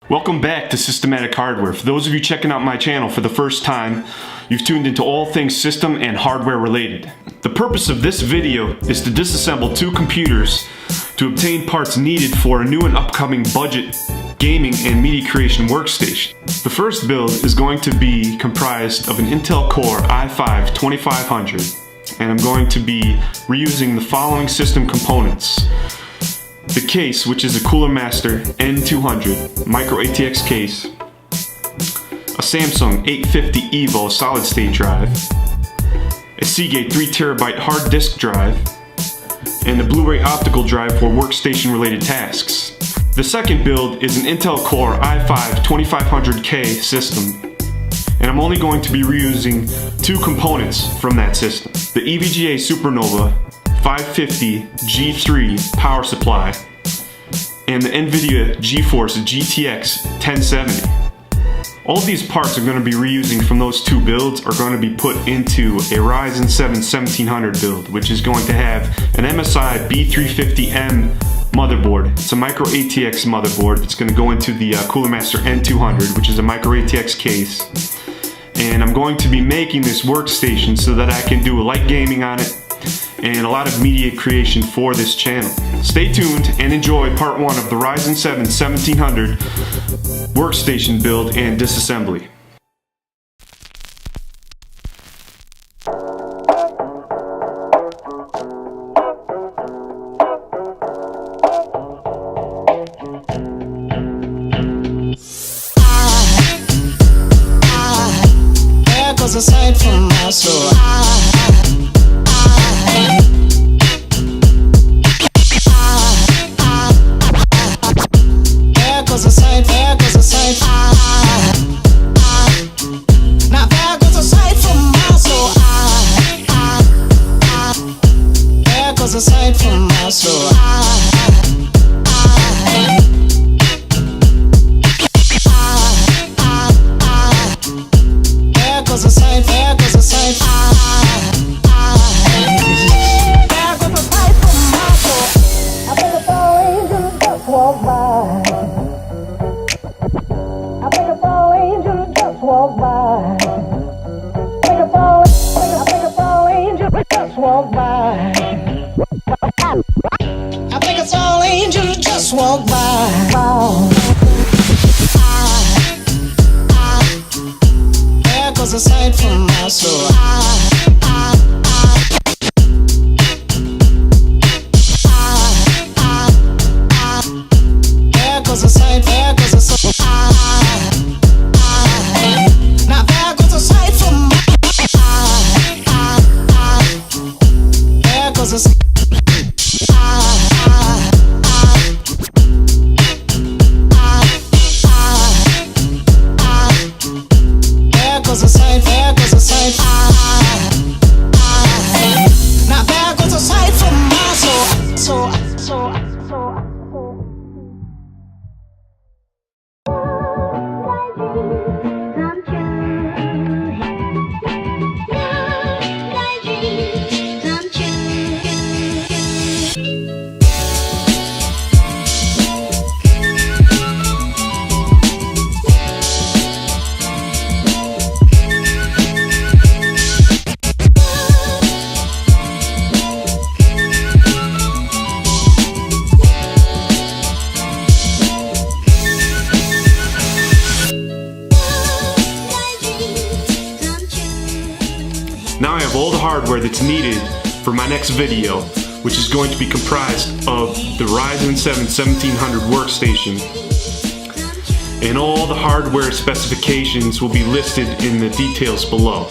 Welcome back to Systematic Hardware. For those of you checking out my channel for the first time, you've tuned into all things system and hardware related. The purpose of this video is to disassemble two computers to obtain parts needed for a new and upcoming budget gaming and media creation workstation. The first build is going to be comprised of an Intel Core i5-2500, and I'm going to be reusing the following system components. The case, which is a Cooler Master N200 MicroATX case, a Samsung 850 EVO solid state drive, a Seagate 3TB hard disk drive, and a Blu-Ray optical drive for workstation related tasks. The second build is an Intel Core i5-2500K system, and I'm only going to be reusing two components from that system. The EVGA Supernova 550 G3 power supply and the Nvidia GeForce GTX 1070. All of these parts are going to be reusing from those two builds are going to be put into a Ryzen 7 1700 build, which is going to have an MSI B350M motherboard. It's a MicroATX motherboard. It's going to go into the Cooler Master N200, which is a MicroATX case. And I'm going to be making this workstation so that I can do light gaming on it and a lot of media creation for this channel. Stay tuned and enjoy part one of the Ryzen 7 1700 workstation build and disassembly. There goes a sight from my soul. There goes a sight from my soul. There goes a sight from my soul. I think a fall angel just walked by. I think a fall angel just walked by. I think a fall angel just walked by. I think it's all angels just walk by. There goes a sight from my soul. There goes a sight, Now there goes a sight from my There goes a sight. There goes a sight from my soul. Now I have all the hardware that's needed for my next video, which is going to be comprised of the Ryzen 7 1700 workstation, and all the hardware specifications will be listed in the details below.